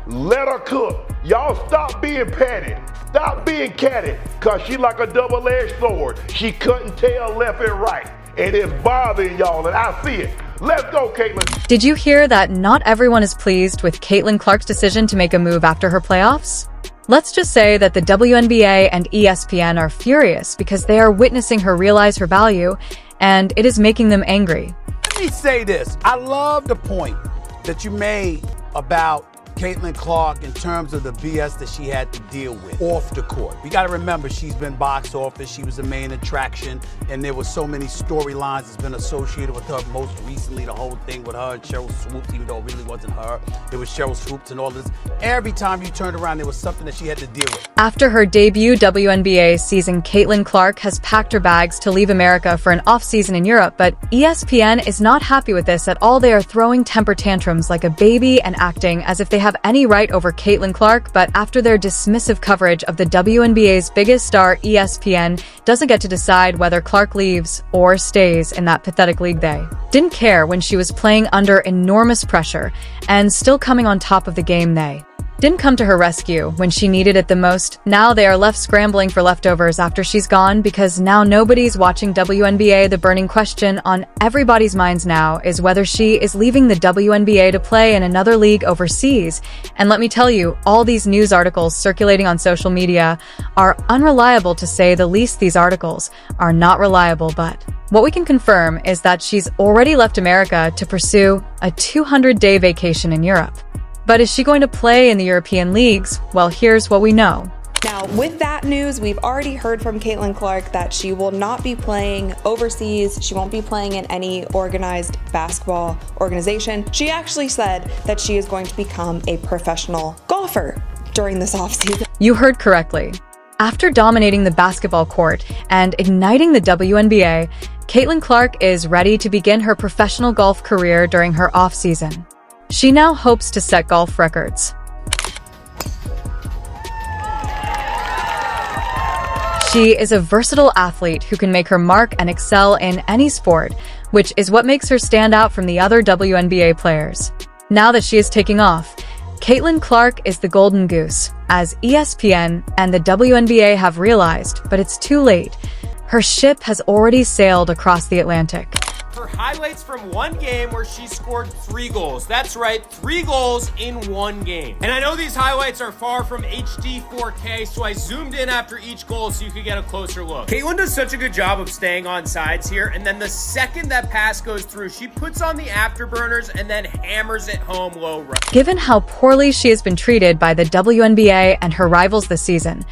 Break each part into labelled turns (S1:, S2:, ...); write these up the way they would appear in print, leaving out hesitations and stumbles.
S1: Let her cook. Y'all stop being petty. Stop being catty, cause she like a double-edged sword. She couldn't tell left and right, and it's bothering y'all, and I see it. Let's go, Caitlin.
S2: Did you hear that not everyone is pleased with Caitlin Clark's decision to make a move after her playoffs? Let's just say that the WNBA and ESPN are furious because they are witnessing her realize her value, and it is making them angry.
S3: Let me say this. I love the point that you made about Caitlin Clark in terms of the BS that she had to deal with off the court. You got to remember, she's been box office. She was the main attraction, and there were so many storylines that's been associated with her. Most recently, the whole thing with her and Cheryl Swoops, even though it really wasn't her. It was Cheryl Swoops and all this. Every time you turned around, there was something that she had to deal with.
S2: After her debut WNBA season, Caitlin Clark has packed her bags to leave America for an off-season in Europe, but ESPN is not happy with this at all. They are throwing temper tantrums like a baby and acting as if they have any right over Caitlin Clark, but after their dismissive coverage of the WNBA's biggest star, ESPN doesn't get to decide whether Clark leaves or stays in that pathetic league. They didn't care when she was playing under enormous pressure and still coming on top of the game. They didn't come to her rescue when she needed it the most. Now they are left scrambling for leftovers after she's gone, because now nobody's watching WNBA. The burning question on everybody's minds now is whether she is leaving the WNBA to play in another league overseas. And let me tell you, all these news articles circulating on social media are unreliable, to say the least. These articles are not reliable, but what we can confirm is that she's already left America to pursue a 200-day vacation in Europe. But is she going to play in the European leagues? Well, here's what we know.
S4: Now, with that news, we've already heard from Caitlin Clark that she will not be playing overseas. She won't be playing in any organized basketball organization. She actually said that she is going to become a professional golfer during this offseason.
S2: You heard correctly. After dominating the basketball court and igniting the WNBA, Caitlin Clark is ready to begin her professional golf career during her off-season. She now hopes to set golf records. She is a versatile athlete who can make her mark and excel in any sport, which is what makes her stand out from the other WNBA players. Now that she is taking off, Caitlin Clark is the golden goose, as ESPN and the WNBA have realized, but it's too late. Her ship has already sailed across the Atlantic.
S5: For highlights from one game where she scored 3 goals. That's right, 3 goals in one game. And I know these highlights are far from HD 4K, so I zoomed in after each goal so you could get a closer look. Caitlin does such a good job of staying on sides here, and then the second that pass goes through, she puts on the afterburners and then hammers it home low right.
S2: Given how poorly she has been treated by the WNBA and her rivals this season,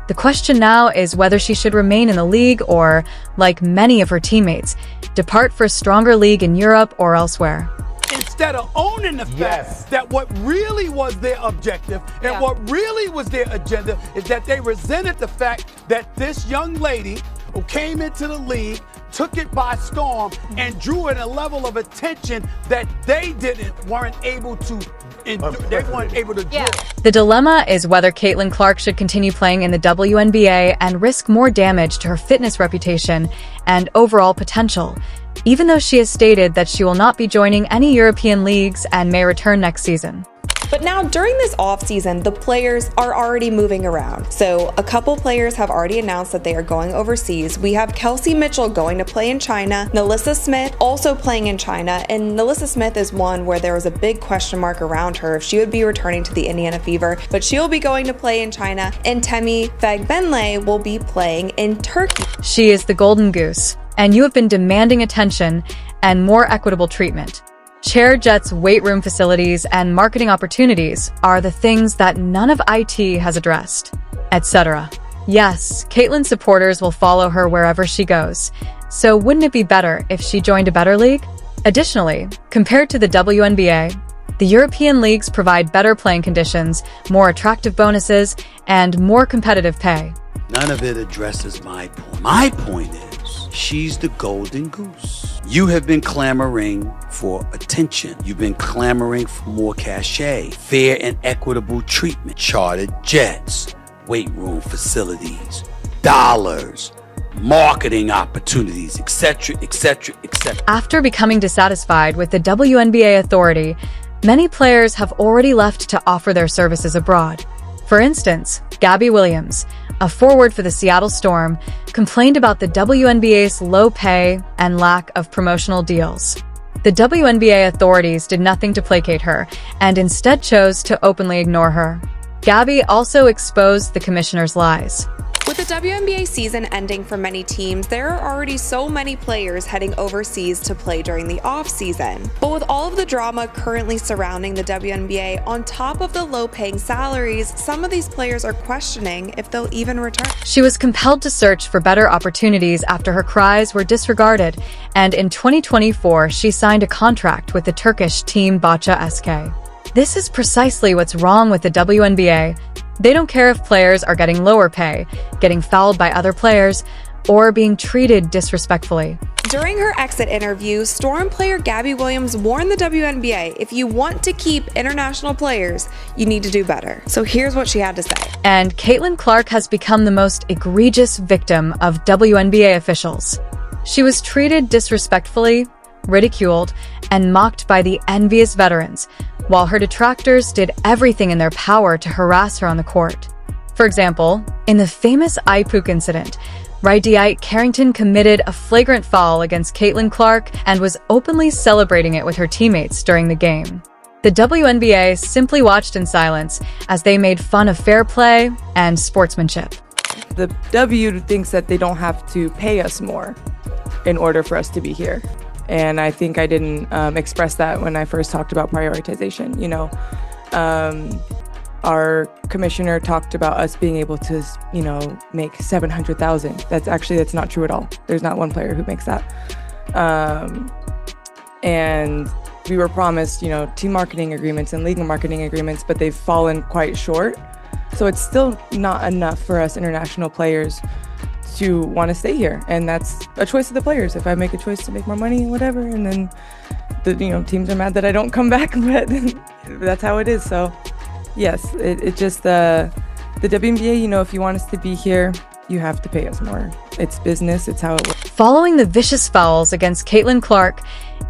S2: the question now is whether she should remain in the league or, like many of her teammates, depart for a stronger league in Europe or elsewhere.
S3: Instead of owning the fact that what really was their objective and what really was their agenda is that they resented the fact that this young lady who came into the league took it by storm and drew in a level of attention that they weren't able to endure. They weren't able to do.
S2: The dilemma is whether Caitlin Clark should continue playing in the WNBA and risk more damage to her fitness reputation and overall potential, even though she has stated that she will not be joining any European leagues and may return next season.
S4: But now during this offseason, the players are already moving around. So a couple players have already announced that they are going overseas. We have Kelsey Mitchell going to play in China, Nalissa Smith also playing in China, and Nalissa Smith is one where there was a big question mark around her if she would be returning to the Indiana Fever, but she'll be going to play in China, and Temi Fagbenle will be playing in Turkey.
S2: She is the golden goose, and you have been demanding attention and more equitable treatment. ChairJet's weight room facilities and marketing opportunities are the things that none of IT has addressed, etc. Yes, Caitlin supporters will follow her wherever she goes, so wouldn't it be better if she joined a better league? Additionally, compared to the WNBA, the European leagues provide better playing conditions, more attractive bonuses, and more competitive pay.
S3: None of it addresses my point. My point is, she's the golden goose. You have been clamoring for attention. You've been clamoring for more cachet, fair and equitable treatment, chartered jets, weight room facilities, dollars, marketing opportunities, etc., etc., etc.
S2: After becoming dissatisfied with the WNBA authority, Many players have already left to offer their services abroad. For instance, Gabby Williams, a forward for the Seattle Storm, complained about the WNBA's low pay and lack of promotional deals. The WNBA authorities did nothing to placate her and instead chose to openly ignore her. Gabby also exposed the commissioner's lies.
S4: With the WNBA season ending for many teams, there are already so many players heading overseas to play during the off-season. But with all of the drama currently surrounding the WNBA, on top of the low-paying salaries, some of these players are questioning if they'll even return.
S2: She was compelled to search for better opportunities after her cries were disregarded, and in 2024, she signed a contract with the Turkish team Başakşehir. This is precisely what's wrong with the WNBA. They don't care if players are getting lower pay, getting fouled by other players, or being treated disrespectfully.
S4: During her exit interview, Storm player Gabby Williams warned the WNBA, if you want to keep international players, you need to do better. So here's what she had to say.
S2: And Caitlin Clark has become the most egregious victim of WNBA officials. She was treated disrespectfully, ridiculed, and mocked by the envious veterans, while her detractors did everything in their power to harass her on the court. For example, in the famous iPook incident, Rydiite Carrington committed a flagrant foul against Caitlin Clark and was openly celebrating it with her teammates during the game. The WNBA simply watched in silence as they made fun of fair play and sportsmanship.
S6: The W thinks that they don't have to pay us more in order for us to be here. And I think I didn't express that when I first talked about prioritization. Our commissioner talked about us being able to, make $700,000. That's not true at all. There's not one player who makes that. And we were promised, team marketing agreements and league marketing agreements, but they've fallen quite short. So it's still not enough for us international players to want to stay here, and that's a choice of the players. If I make a choice to make more money, whatever, and then the teams are mad that I don't come back, but that's how it is. So yes, it just the WNBA. If you want us to be here, you have to pay us more. It's business. It's how it works.
S2: Following the vicious fouls against Caitlin Clark,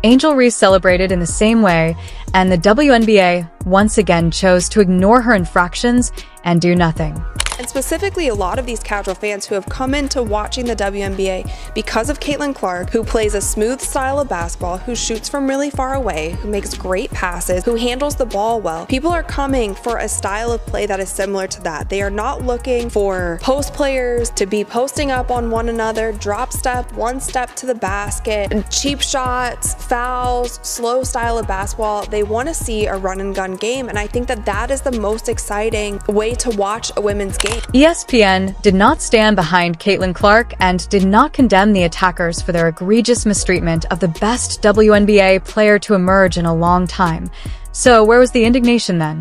S2: Angel Reese celebrated in the same way, and the WNBA once again chose to ignore her infractions and do nothing.
S4: And specifically, a lot of these casual fans who have come into watching the WNBA because of Caitlin Clark, who plays a smooth style of basketball, who shoots from really far away, who makes great passes, who handles the ball well. People are coming for a style of play that is similar to that. They are not looking for post players to be posting up on one another, drop step, one step to the basket, cheap shots, fouls, slow style of basketball. They want to see a run and gun game, and I think that that is the most exciting way to watch a women's game.
S2: ESPN did not stand behind Caitlin Clark and did not condemn the attackers for their egregious mistreatment of the best WNBA player to emerge in a long time. So where was the indignation then?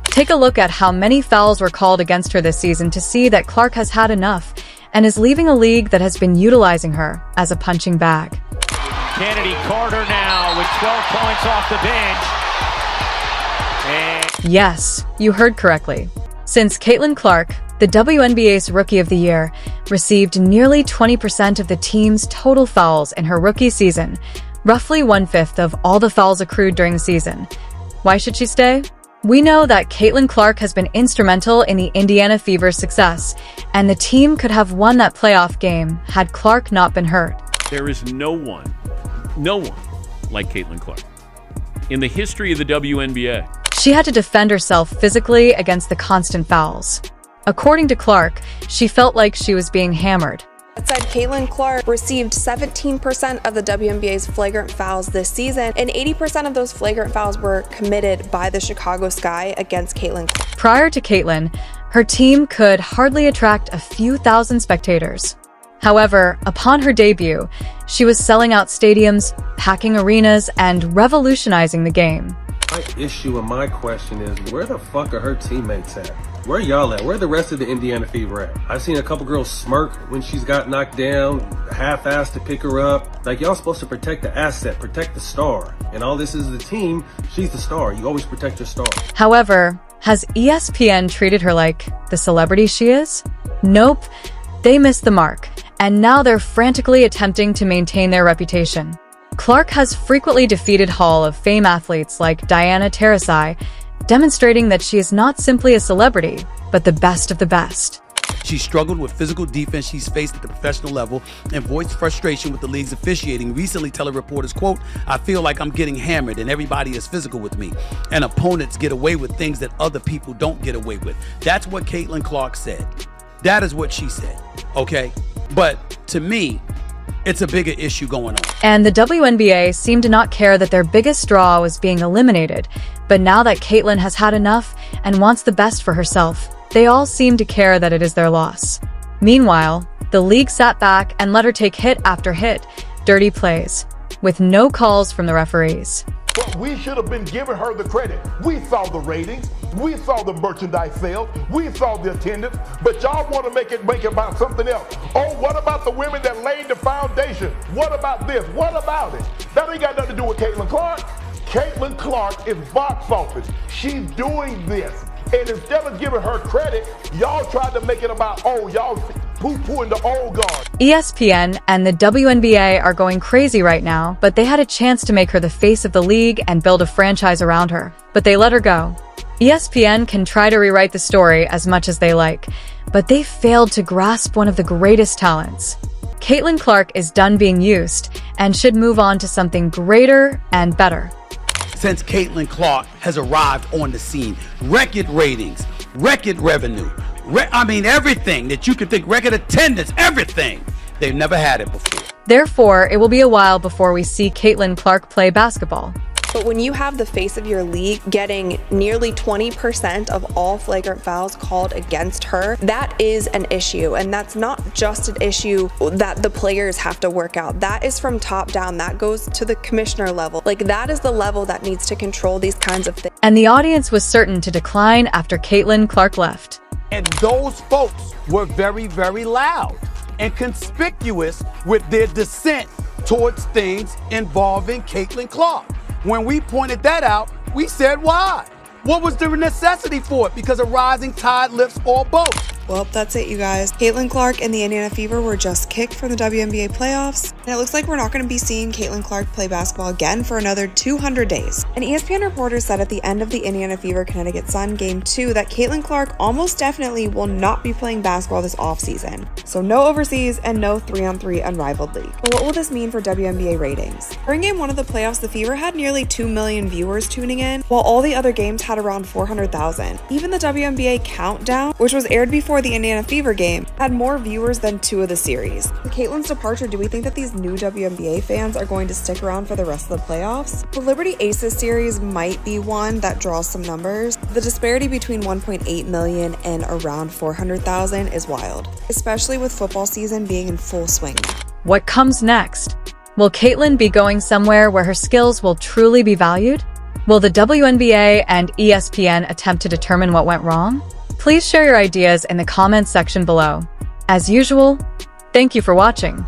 S2: Take a look at how many fouls were called against her this season to see that Clark has had enough and is leaving a league that has been utilizing her as a punching bag.
S7: Kennedy Carter now with 12 points off the bench.
S2: Yes, you heard correctly. Since Caitlin Clark, the WNBA's Rookie of the Year, received nearly 20% of the team's total fouls in her rookie season, roughly 1/5 of all the fouls accrued during the season. Why should she stay? We know that Caitlin Clark has been instrumental in the Indiana Fever's success, and the team could have won that playoff game had Clark not been hurt.
S8: There is no one like Caitlin Clark in the history of the WNBA.
S2: She had to defend herself physically against the constant fouls. According to Clark, she felt like she was being hammered.
S4: That said, Caitlin Clark received 17% of the WNBA's flagrant fouls this season, and 80% of those flagrant fouls were committed by the Chicago Sky against Caitlin Clark.
S2: Prior to Caitlin, her team could hardly attract a few thousand spectators. However, upon her debut, she was selling out stadiums, packing arenas, and revolutionizing the game.
S9: My issue and my question is, where the fuck are her teammates at? Where y'all at? Where the rest of the Indiana Fever at? I've seen a couple girls smirk when she's got knocked down, half-assed to pick her up. Like, y'all supposed to protect the asset, protect the star. And all this is the team, she's the star. You always protect your star.
S2: However, has ESPN treated her like the celebrity she is? Nope, they missed the mark, and now they're frantically attempting to maintain their reputation. Clark has frequently defeated Hall of Fame athletes like Diana Taurasi, demonstrating that she is not simply a celebrity, but the best of the best.
S3: She struggled with physical defense she's faced at the professional level and voiced frustration with the league's officiating, recently telling reporters, quote, "I feel like I'm getting hammered and everybody is physical with me, and opponents get away with things that other people don't get away with." That's what Caitlin Clark said. That is what she said, okay? But to me, it's a bigger issue going on.
S2: And the WNBA seemed to not care that their biggest draw was being eliminated, but now that Caitlin has had enough and wants the best for herself, they all seem to care that it is their loss. Meanwhile, the league sat back and let her take hit after hit, dirty plays, with no calls from the referees.
S1: But we should have been giving her the credit. We saw the ratings, we saw the merchandise sales, we saw the attendance, but y'all want to make it about something else. Oh, what about the women that laid the foundation? What about this? What about it? That ain't got nothing to do with Caitlin Clark. Caitlin Clark is box office. She's doing this. And instead of giving her credit, y'all tried to make it about, oh, y'all poo-pooing the old guard.
S2: ESPN and the WNBA are going crazy right now, but they had a chance to make her the face of the league and build a franchise around her, but they let her go. ESPN can try to rewrite the story as much as they like, but they failed to grasp one of the greatest talents. Caitlin Clark is done being used and should move on to something greater and better.
S3: Since Caitlin Clark has arrived on the scene, record ratings, record revenue, everything that you could think, record attendance, everything. They've never had it before.
S2: Therefore, it will be a while before we see Caitlin Clark play basketball.
S4: But when you have the face of your league getting nearly 20% of all flagrant fouls called against her, that is an issue. And that's not just an issue that the players have to work out. That is from top down. That goes to the commissioner level. Like, that is the level that needs to control these kinds of things.
S2: And the audience was certain to decline after Caitlin Clark left.
S3: And those folks were very, very loud and conspicuous with their dissent towards things involving Caitlin Clark. When we pointed that out, we said why? What was the necessity for it? Because a rising tide lifts all boats.
S4: Well, that's it, you guys. Caitlin Clark and the Indiana Fever were just kicked from the WNBA playoffs, and it looks like we're not going to be seeing Caitlin Clark play basketball again for another 200 days. An ESPN reporter said at the end of the Indiana Fever Connecticut Sun Game 2 that Caitlin Clark almost definitely will not be playing basketball this offseason. So no overseas and no 3-on-3 unrivaled league. But what will this mean for WNBA ratings? During Game 1 of the playoffs, the Fever had nearly 2 million viewers tuning in, while all the other games had around 400,000. Even the WNBA Countdown, which was aired before the Indiana Fever game, had more viewers than 2 of the series. With Caitlin's departure, do we think that these new WNBA fans are going to stick around for the rest of the playoffs? The Liberty Aces series might be one that draws some numbers. The disparity between 1.8 million and around 400,000 is wild, especially with football season being in full swing.
S2: What comes next? Will Caitlin be going somewhere where her skills will truly be valued? Will the WNBA and ESPN attempt to determine what went wrong? Please share your ideas in the comments section below. As usual, thank you for watching.